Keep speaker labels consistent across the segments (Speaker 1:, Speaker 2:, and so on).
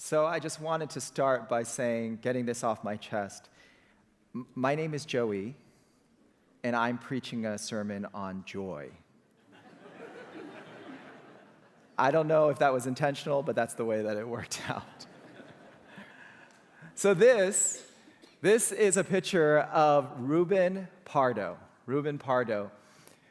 Speaker 1: So I just wanted to start by getting this off my chest. My name is Joey, and I'm preaching a sermon on joy. I don't know if that was intentional, but that's the way that it worked out. So this is a picture of Ruben Pardo. Ruben Pardo.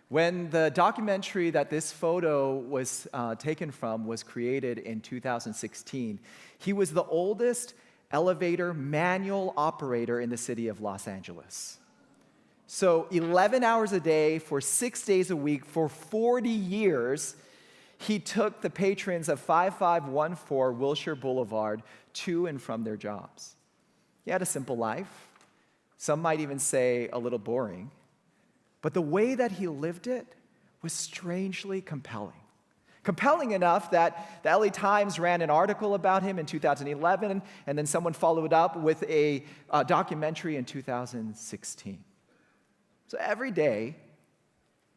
Speaker 1: When the documentary that this photo was taken from was created in 2016, he was the oldest elevator manual operator in the city of Los Angeles. So 11 hours a day for 6 days a week for 40 years, he took the patrons of 5514 Wilshire Boulevard to and from their jobs. He had a simple life. Some might even say a little boring. But the way that he lived it was strangely compelling. Compelling enough that the LA Times ran an article about him in 2011, and then someone followed up with a documentary in 2016. So every day,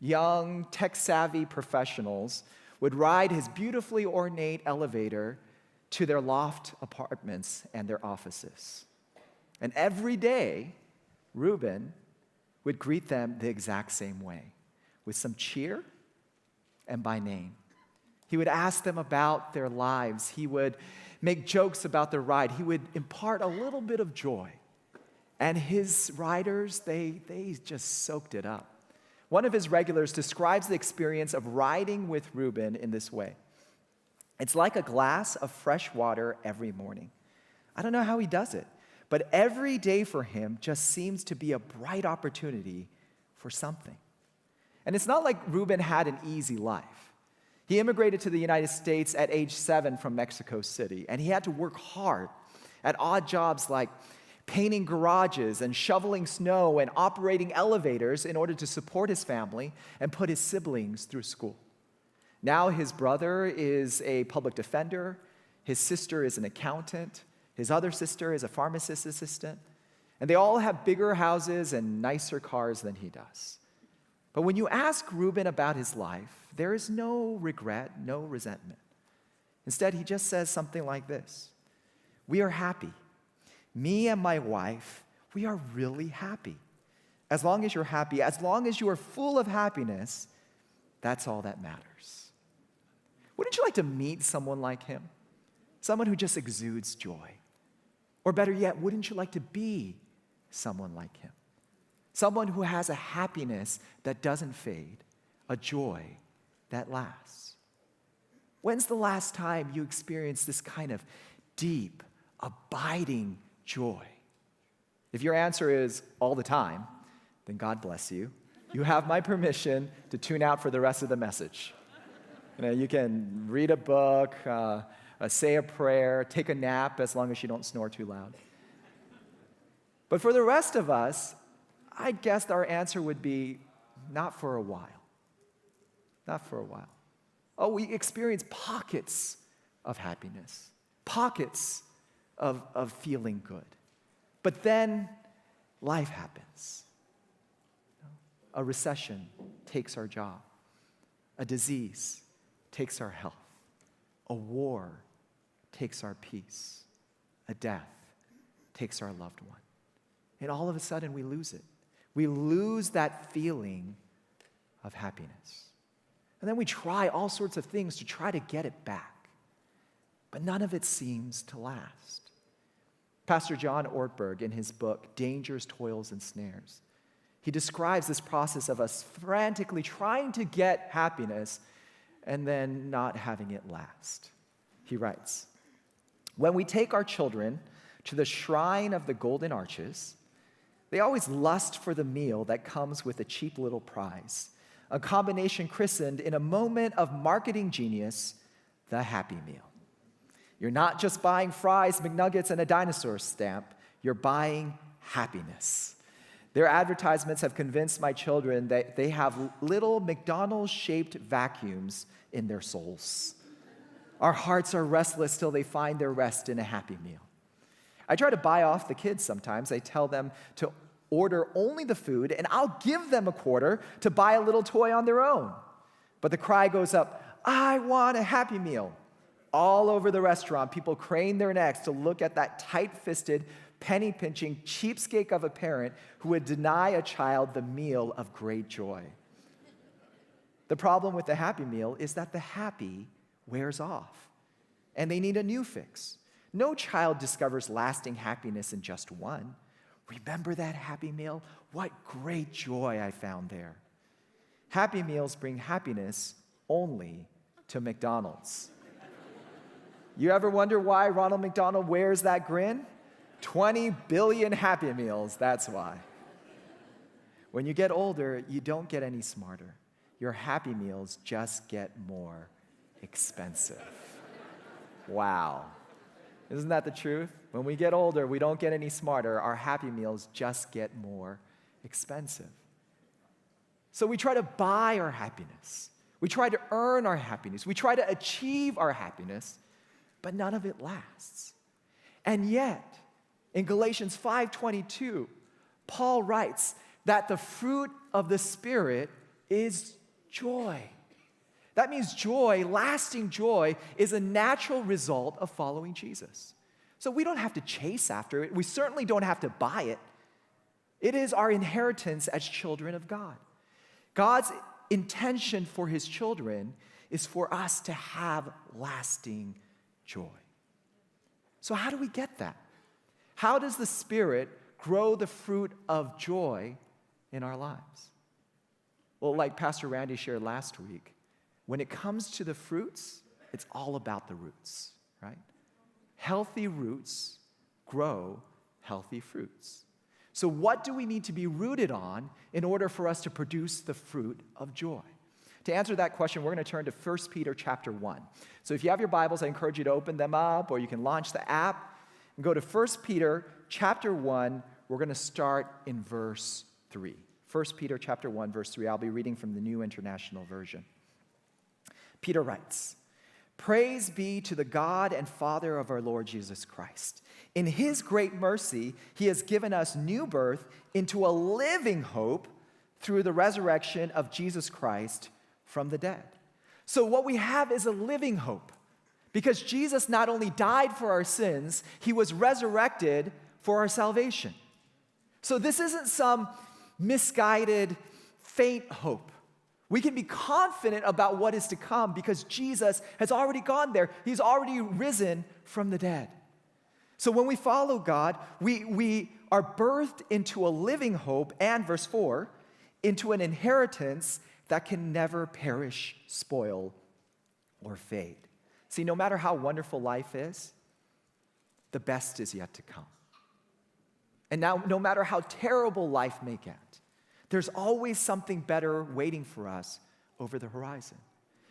Speaker 1: young, tech-savvy professionals would ride his beautifully ornate elevator to their loft apartments and their offices. And every day, Ruben would greet them the exact same way, with some cheer and by name. He would ask them about their lives. He would make jokes about their ride. He would impart a little bit of joy. And his riders, they just soaked it up. One of his regulars describes the experience of riding with Ruben in this way. It's like a glass of fresh water every morning. I don't know how he does it, but every day for him just seems to be a bright opportunity for something. And it's not like Ruben had an easy life. He immigrated to the United States at age 7 from Mexico City, and he had to work hard at odd jobs like painting garages and shoveling snow and operating elevators in order to support his family and put his siblings through school. Now his brother is a public defender, his sister is an accountant, his other sister is a pharmacist assistant, and they all have bigger houses and nicer cars than he does. But when you ask Ruben about his life, there is no regret, no resentment. Instead, he just says something like this: "We are happy. Me and my wife, we are really happy. As long as you're happy, as long as you are full of happiness, that's all that matters." Wouldn't you like to meet someone like him? Someone who just exudes joy. Or better yet, wouldn't you like to be someone like him? Someone who has a happiness that doesn't fade, a joy that lasts. When's the last time you experienced this kind of deep, abiding joy? If your answer is all the time, then God bless you. You have my permission to tune out for the rest of the message. You can read a book, say a prayer, take a nap, as long as you don't snore too loud. But for the rest of us, I guess our answer would be, not for a while. Not for a while. Oh, we experience pockets of happiness, pockets of feeling good. But then life happens. A recession takes our job. A disease takes our health. A war takes our peace. A death takes our loved one. And all of a sudden we lose it. We lose that feeling of happiness. And then we try all sorts of things to try to get it back. But none of it seems to last. Pastor John Ortberg, in his book, Dangers, Toils, and Snares, he describes this process of us frantically trying to get happiness and then not having it last. He writes, "When we take our children to the shrine of the golden arches, they always lust for the meal that comes with a cheap little prize, a combination christened in a moment of marketing genius, the Happy Meal. You're not just buying fries, McNuggets, and a dinosaur stamp. You're buying happiness. Their advertisements have convinced my children that they have little McDonald's-shaped vacuums in their souls. Our hearts are restless till they find their rest in a Happy Meal. I try to buy off the kids sometimes. I tell them to order only the food, and I'll give them a quarter to buy a little toy on their own. But the cry goes up, I want a Happy Meal. all over the restaurant, people crane their necks to look at that tight-fisted, penny-pinching cheapskate of a parent who would deny a child the meal of great joy. The problem with the Happy Meal is that the happy wears off, and they need a new fix. No child discovers lasting happiness in just one. Remember that Happy Meal? What great joy I found there. Happy Meals bring happiness only to McDonald's. You ever wonder why Ronald McDonald wears that grin? 20 billion Happy Meals, that's why. When you get older, you don't get any smarter. Your Happy Meals just get more expensive. Wow. Isn't that the truth? When we get older, we don't get any smarter. Our Happy Meals just get more expensive. So we try to buy our happiness. We try to earn our happiness. We try to achieve our happiness, but none of it lasts. And yet, in Galatians 5:22, Paul writes that the fruit of the Spirit is joy. That means joy, lasting joy, is a natural result of following Jesus. So we don't have to chase after it. We certainly don't have to buy it. It is our inheritance as children of God. God's intention for his children is for us to have lasting joy. So how do we get that? How does the Spirit grow the fruit of joy in our lives? Well, like Pastor Randy shared last week, when it comes to the fruits, it's all about the roots, right? Healthy roots grow healthy fruits. So what do we need to be rooted on in order for us to produce the fruit of joy? To answer that question, we're going to turn to 1 Peter chapter 1. So if you have your Bibles, I encourage you to open them up, or you can launch the app and go to 1 Peter chapter 1. We're going to start in verse 3. 1 Peter chapter 1, verse 3. I'll be reading from the New International Version. Peter writes, "Praise be to the God and Father of our Lord Jesus Christ. In his great mercy, he has given us new birth into a living hope through the resurrection of Jesus Christ from the dead." So what we have is a living hope, because Jesus not only died for our sins, he was resurrected for our salvation. So this isn't some misguided, faint hope. We can be confident about what is to come because Jesus has already gone there. He's already risen from the dead. So when we follow God, we are birthed into a living hope and, verse 4, into an inheritance that can never perish, spoil, or fade. See, no matter how wonderful life is, the best is yet to come. And now, no matter how terrible life may get, there's always something better waiting for us over the horizon,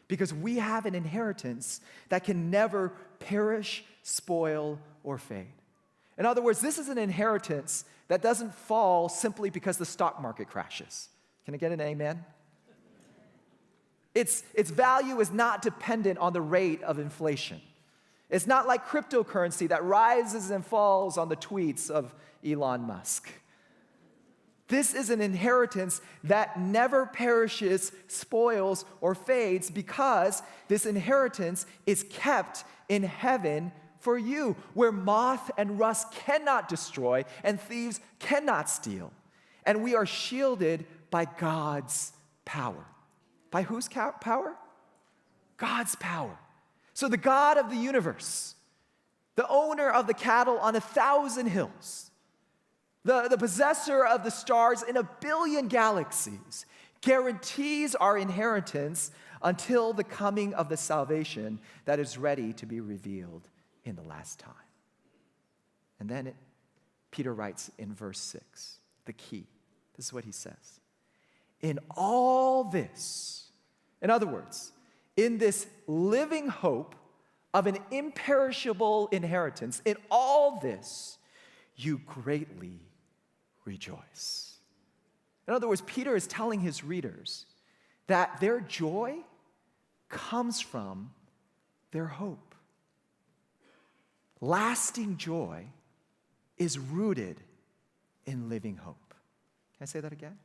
Speaker 1: because we have an inheritance that can never perish, spoil, or fade. In other words, this is an inheritance that doesn't fall simply because the stock market crashes. Can I get an amen? Its value is not dependent on the rate of inflation. It's not like cryptocurrency that rises and falls on the tweets of Elon Musk. This is an inheritance that never perishes, spoils, or fades, because this inheritance is kept in heaven for you, where moth and rust cannot destroy and thieves cannot steal. And we are shielded by God's power. By whose power? God's power. So the God of the universe, the owner of the cattle on 1,000 hills, the possessor of the stars in 1 billion galaxies, guarantees our inheritance until the coming of the salvation that is ready to be revealed in the last time. And then Peter writes in verse 6, the key. This is what he says. In all this, in other words, in this living hope of an imperishable inheritance, in all this, you greatly rejoice. In other words, Peter is telling his readers that their joy comes from their hope. Lasting joy is rooted in living hope. Can I say that again?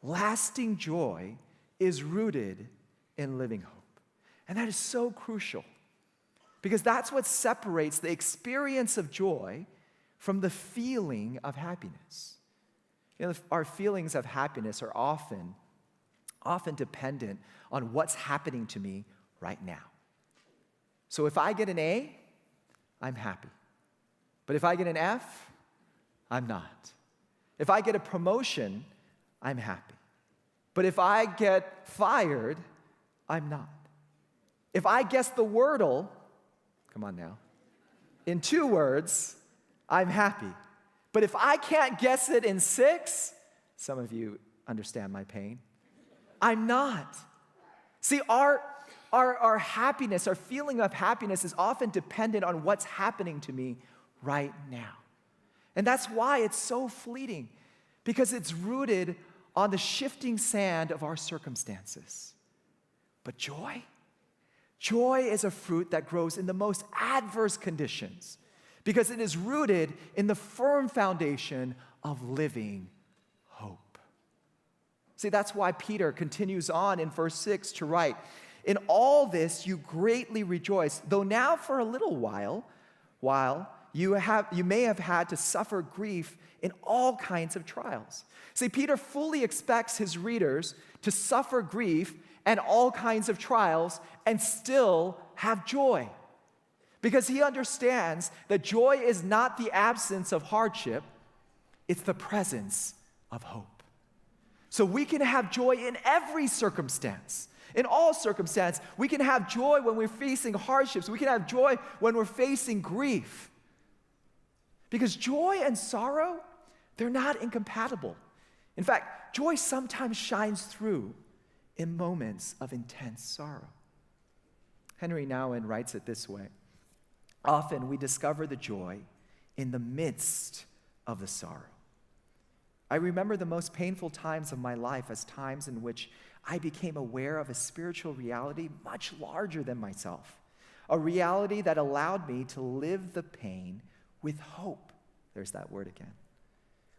Speaker 1: Lasting joy is rooted in living hope. And that is so crucial, Because that's what separates the experience of joy from the feeling of happiness. Our feelings of happiness are often dependent on what's happening to me right now. So if I get an A, I'm happy. But if I get an F, I'm not. If I get a promotion, I'm happy. But if I get fired, I'm not. If I guess the wordle, come on now, in 2 words, I'm happy. But if I can't guess it in 6, some of you understand my pain, I'm not. See, our happiness, our feeling of happiness is often dependent on what's happening to me right now. And that's why it's so fleeting, because it's rooted on the shifting sand of our circumstances. But joy is a fruit that grows in the most adverse conditions, because it is rooted in the firm foundation of living hope. See, that's why Peter continues on in verse 6 to write, "In all this you greatly rejoice, though now for a little while you may have had to suffer grief in all kinds of trials." See, Peter fully expects his readers to suffer grief and all kinds of trials and still have joy. Because he understands that joy is not the absence of hardship, it's the presence of hope. So we can have joy in every circumstance. In all circumstances, we can have joy when we're facing hardships. We can have joy when we're facing grief. Because joy and sorrow, they're not incompatible. In fact, joy sometimes shines through in moments of intense sorrow. Henry Nouwen writes it this way: "Often we discover the joy in the midst of the sorrow. I remember the most painful times of my life as times in which I became aware of a spiritual reality much larger than myself, a reality that allowed me to live the pain with hope." There's that word again.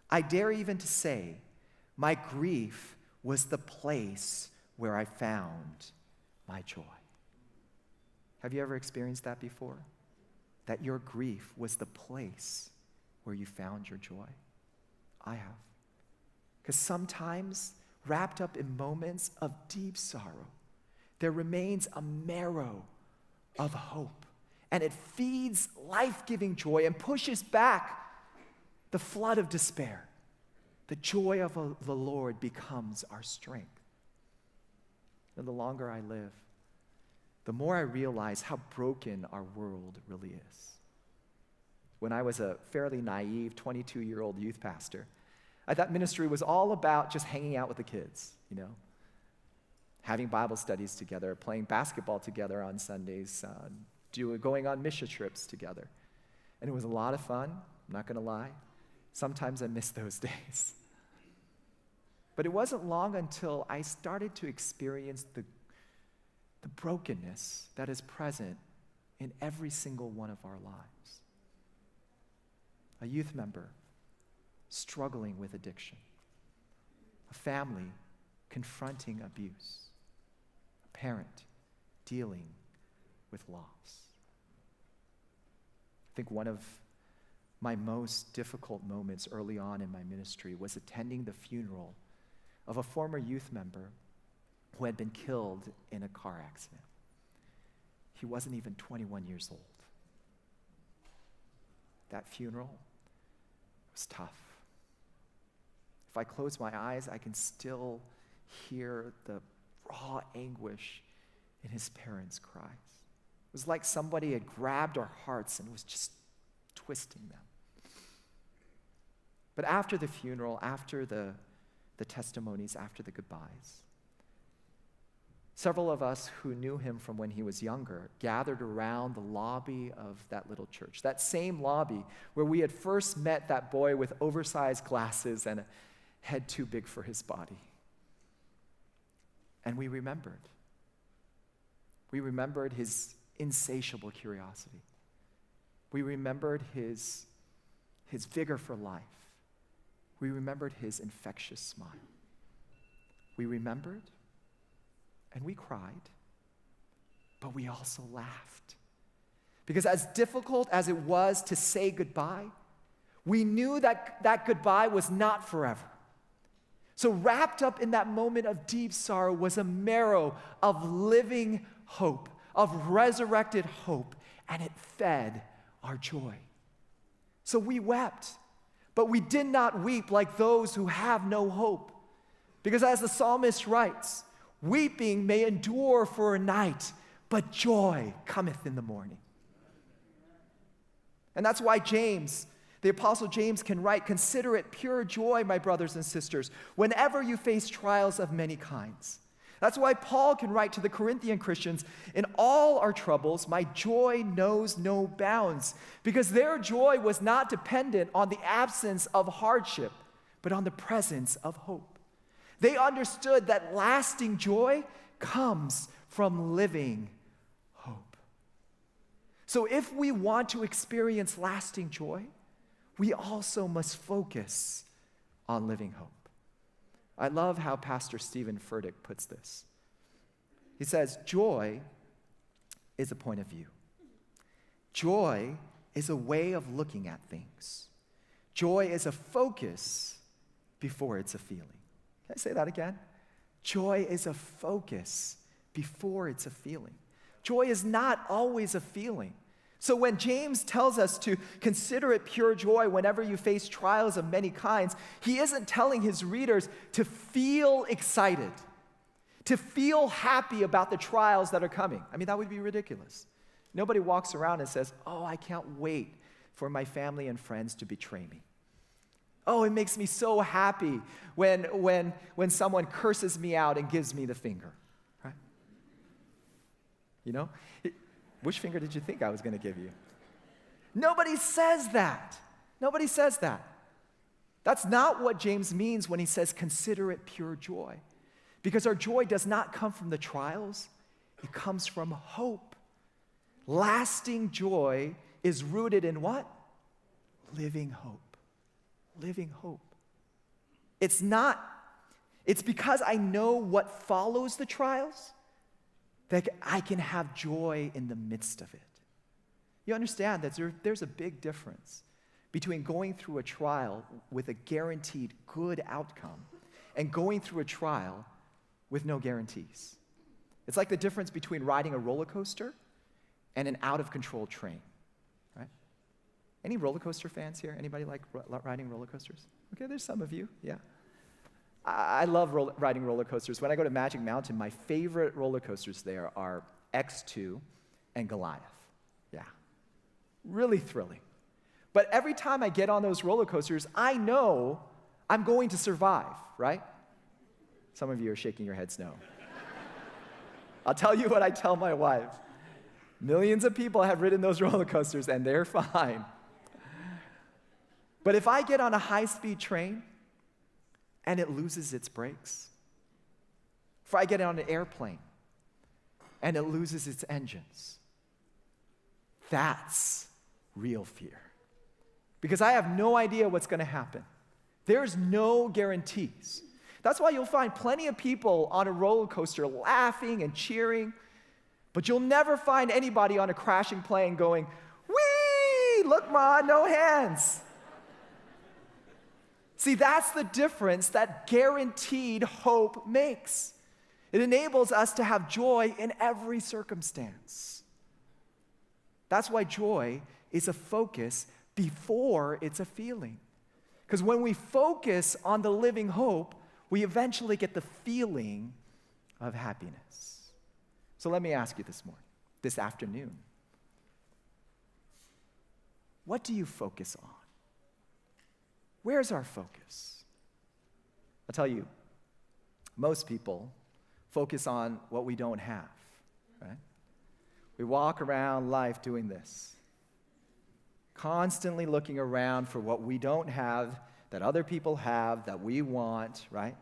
Speaker 1: "I dare even to say, my grief was the place where I found my joy." Have you ever experienced that before? That your grief was the place where you found your joy? I have. Because sometimes, wrapped up in moments of deep sorrow, there remains a marrow of hope. And it feeds life-giving joy and pushes back the flood of despair. The joy of the Lord becomes our strength. And the longer I live, the more I realize how broken our world really is. When I was a fairly naive 22-year-old youth pastor, I thought ministry was all about just hanging out with the kids, having Bible studies together, playing basketball together on Sundays, going on mission trips together. And it was a lot of fun, I'm not going to lie. Sometimes I miss those days. But it wasn't long until I started to experience the brokenness that is present in every single one of our lives. A youth member struggling with addiction, a family confronting abuse, a parent dealing with loss. I think one of my most difficult moments early on in my ministry was attending the funeral of a former youth member who had been killed in a car accident. He wasn't even 21 years old. That funeral was tough. If I close my eyes, I can still hear the raw anguish in his parents' cries. It was like somebody had grabbed our hearts and was just twisting them. But after the funeral, after the testimonies, after the goodbyes, several of us who knew him from when he was younger gathered around the lobby of that little church, that same lobby where we had first met that boy with oversized glasses and a head too big for his body. And we remembered. We remembered his insatiable curiosity. We remembered his vigor for life. We remembered his infectious smile. We remembered and we cried, but we also laughed Because as difficult as it was to say goodbye, we knew that that goodbye was not forever. So wrapped up in that moment of deep sorrow was a marrow of living hope, of resurrected hope, and it fed our joy. So we wept, but we did not weep like those who have no hope. Because as the psalmist writes, weeping may endure for a night, but joy cometh in the morning. And that's why James, the Apostle James, can write, consider it pure joy, my brothers and sisters, whenever you face trials of many kinds. That's why Paul can write to the Corinthian Christians, in all our troubles, my joy knows no bounds, because their joy was not dependent on the absence of hardship, but on the presence of hope. They understood that lasting joy comes from living hope. So if we want to experience lasting joy, we also must focus on living hope. I love how Pastor Stephen Furtick puts this. He says, joy is a point of view. Joy is a way of looking at things. Joy is a focus before it's a feeling. Can I say that again? Joy is a focus before it's a feeling. Joy is not always a feeling. So when James tells us to consider it pure joy whenever you face trials of many kinds, he isn't telling his readers to feel excited, to feel happy about the trials that are coming. I mean, that would be ridiculous. Nobody walks around and says, oh, I can't wait for my family and friends to betray me. Oh, it makes me so happy when someone curses me out and gives me the finger, right? You know? Which finger did you think I was going to give you? Nobody says that. Nobody says that. That's not what James means when he says, consider it pure joy. Because our joy does not come from the trials, it comes from hope. Lasting joy is rooted in what? Living hope. Living hope. It's because I know what follows the trials that I can have joy in the midst of it. You understand that there's a big difference between going through a trial with a guaranteed good outcome and going through a trial with no guarantees. It's like the difference between riding a roller coaster and an out-of-control train, right? Any roller coaster fans here? Anybody like riding roller coasters? Okay, there's some of you, yeah. I love riding roller coasters. When I go to Magic Mountain, my favorite roller coasters there are X2 and Goliath. Yeah, really thrilling. But every time I get on those roller coasters, I know I'm going to survive, right? Some of you are shaking your heads no. I'll tell you what I tell my wife. Millions of people have ridden those roller coasters and they're fine. But if I get on a high-speed train and it loses its brakes, if I get on an airplane and it loses its engines, that's real fear. Because I have no idea what's going to happen. There's no guarantees. That's why you'll find plenty of people on a roller coaster laughing and cheering, but you'll never find anybody on a crashing plane going, whee, look, Ma, no hands. See, that's the difference that guaranteed hope makes. It enables us to have joy in every circumstance. That's why joy is a focus before it's a feeling. Because when we focus on the living hope, we eventually get the feeling of happiness. So let me ask you this afternoon, what do you focus on? Where's our focus? I'll tell you, most people focus on what we don't have, right? We walk around life doing this, constantly looking around for what we don't have, that other people have, that we want, right?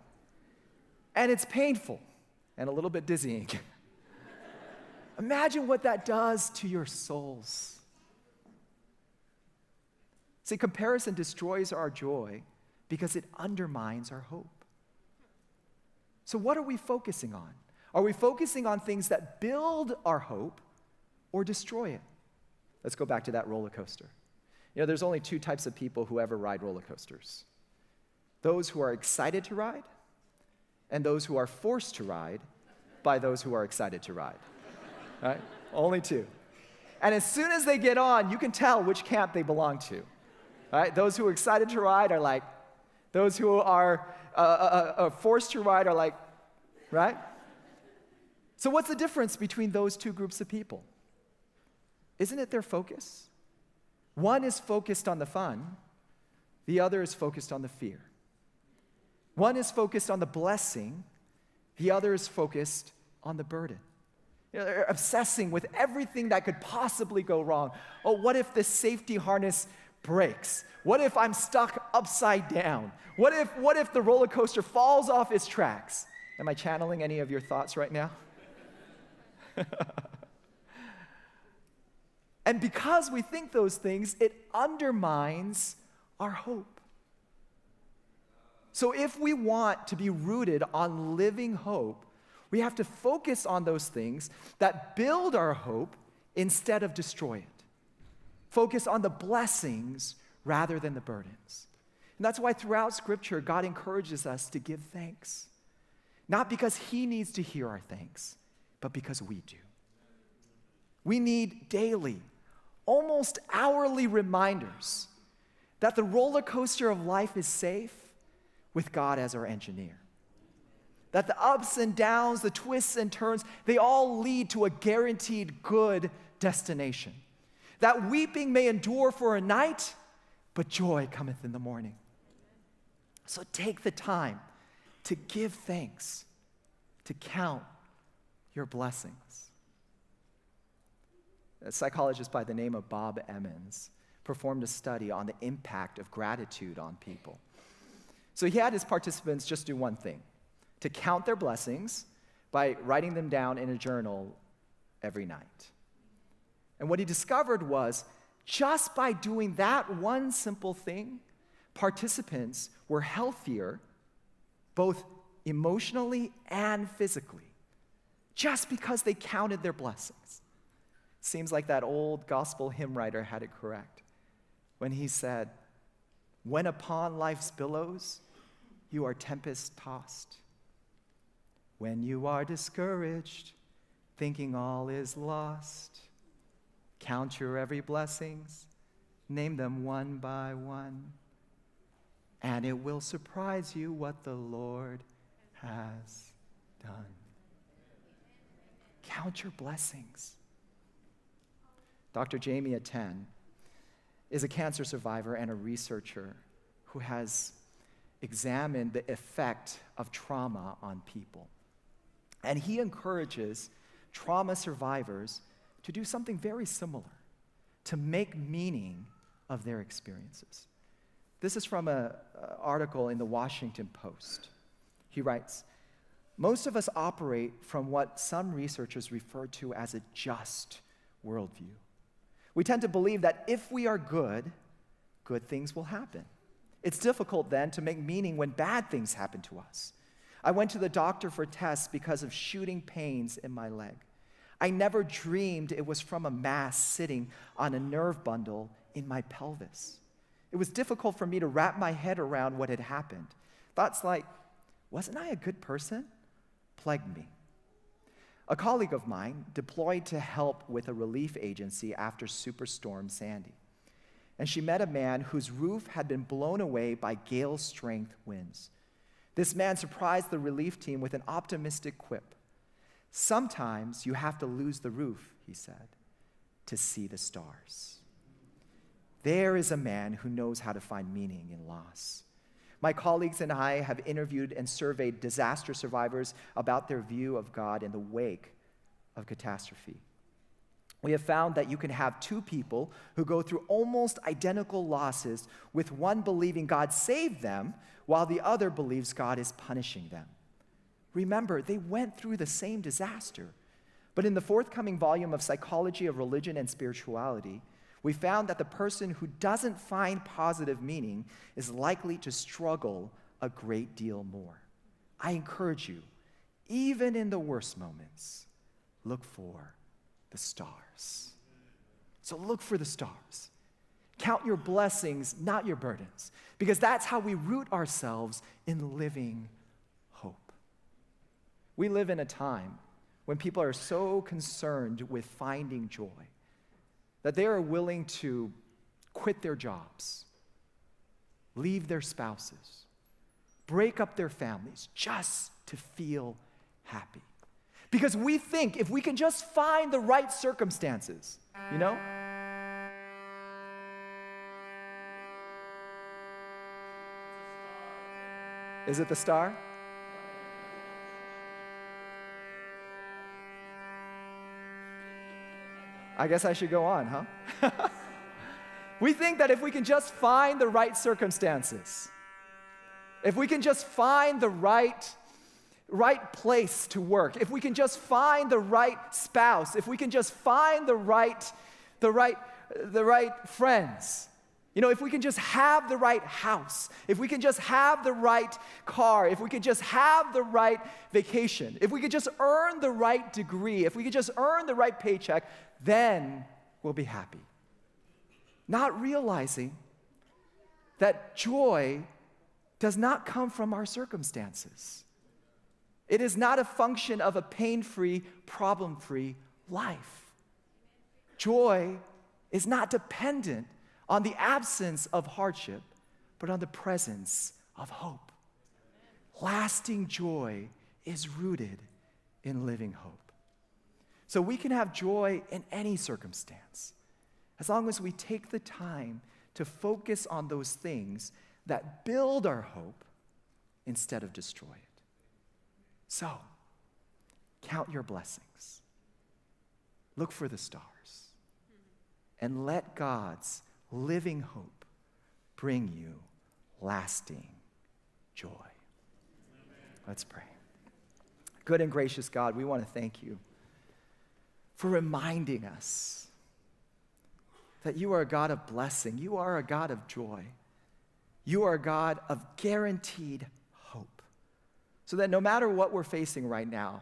Speaker 1: And it's painful and a little bit dizzying. Imagine what that does to your souls. See, comparison destroys our joy because it undermines our hope. So what are we focusing on? Are we focusing on things that build our hope or destroy it? Let's go back to that roller coaster. There's only two types of people who ever ride roller coasters. Those who are excited to ride, and those who are forced to ride by those who are excited to ride. Right? Only two. And as soon as they get on, you can tell which camp they belong to. Right? Those who are excited to ride are like, those who are forced to ride are like, right? So what's the difference between those two groups of people? Isn't it their focus? One is focused on the fun, the other is focused on the fear. One is focused on the blessing, the other is focused on the burden. They're obsessing with everything that could possibly go wrong. Oh, what if the safety harness breaks? What if I'm stuck upside down? What if the roller coaster falls off its tracks? Am I channeling any of your thoughts right now? And because we think those things, it undermines our hope. So if we want to be rooted on living hope, we have to focus on those things that build our hope instead of destroy it. Focus on the blessings rather than the burdens. And that's why throughout Scripture, God encourages us to give thanks. Not because He needs to hear our thanks, but because we do. We need daily, almost hourly reminders that the roller coaster of life is safe with God as our engineer. That the ups and downs, the twists and turns, they all lead to a guaranteed good destination. That weeping may endure for a night, but joy cometh in the morning. So take the time to give thanks, to count your blessings. A psychologist by the name of Bob Emmons performed a study on the impact of gratitude on people. So he had his participants just do one thing: to count their blessings by writing them down in a journal every night. And what he discovered was, just by doing that one simple thing, participants were healthier, both emotionally and physically, just because they counted their blessings. Seems like that old gospel hymn writer had it correct when he said, "When upon life's billows you are tempest-tossed, when you are discouraged, thinking all is lost, count your every blessings, name them one by one, and it will surprise you what the Lord has done." Count your blessings. Dr. Jamie Aten is a cancer survivor and a researcher who has examined the effect of trauma on people. And he encourages trauma survivors to do something very similar, to make meaning of their experiences. This is from an article in the Washington Post. He writes, "Most of us operate from what some researchers refer to as a just worldview. We tend to believe that if we are good, good things will happen. It's difficult then to make meaning when bad things happen to us. I went to the doctor for tests because of shooting pains in my leg. I never dreamed it was from a mass sitting on a nerve bundle in my pelvis. It was difficult for me to wrap my head around what had happened. Thoughts like, wasn't I a good person? Plagued me. A colleague of mine deployed to help with a relief agency after Superstorm Sandy. And she met a man whose roof had been blown away by gale-strength winds. This man surprised the relief team with an optimistic quip. Sometimes you have to lose the roof, he said, to see the stars. There is a man who knows how to find meaning in loss. My colleagues and I have interviewed and surveyed disaster survivors about their view of God in the wake of catastrophe. We have found that you can have two people who go through almost identical losses, with one believing God saved them, while the other believes God is punishing them. Remember, they went through the same disaster. But in the forthcoming volume of Psychology of Religion and Spirituality, we found that the person who doesn't find positive meaning is likely to struggle a great deal more. I encourage you, even in the worst moments, look for the stars." So look for the stars. Count your blessings, not your burdens, because that's how we root ourselves in living hope. We live in a time when people are so concerned with finding joy that they are willing to quit their jobs, leave their spouses, break up their families just to feel happy. Because we think if we can just find the right circumstances, you know? Is it the star? I guess I should go on, huh? We think that if we can just find the right circumstances, if we can just find the right place to work, if we can just find the right spouse, if we can just find the right friends, you know, if we can just have the right house, if we can just have the right car, if we could just have the right vacation, if we could just earn the right degree, if we could just earn the right paycheck, then we'll be happy. Not realizing that joy does not come from our circumstances. It is not a function of a pain-free, problem-free life. Joy is not dependent on the absence of hardship, but on the presence of hope. Lasting joy is rooted in living hope. So we can have joy in any circumstance, as long as we take the time to focus on those things that build our hope instead of destroy it. So, count your blessings. Look for the stars. And let God's living hope bring you lasting joy. Let's pray. Good and gracious God, we want to thank you for reminding us that you are a God of blessing. You are a God of joy. You are a God of guaranteed hope. So that no matter what we're facing right now,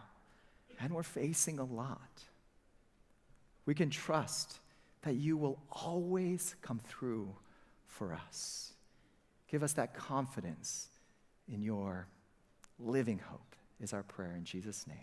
Speaker 1: and we're facing a lot, we can trust that you will always come through for us. Give us that confidence in your living hope is our prayer in Jesus' name.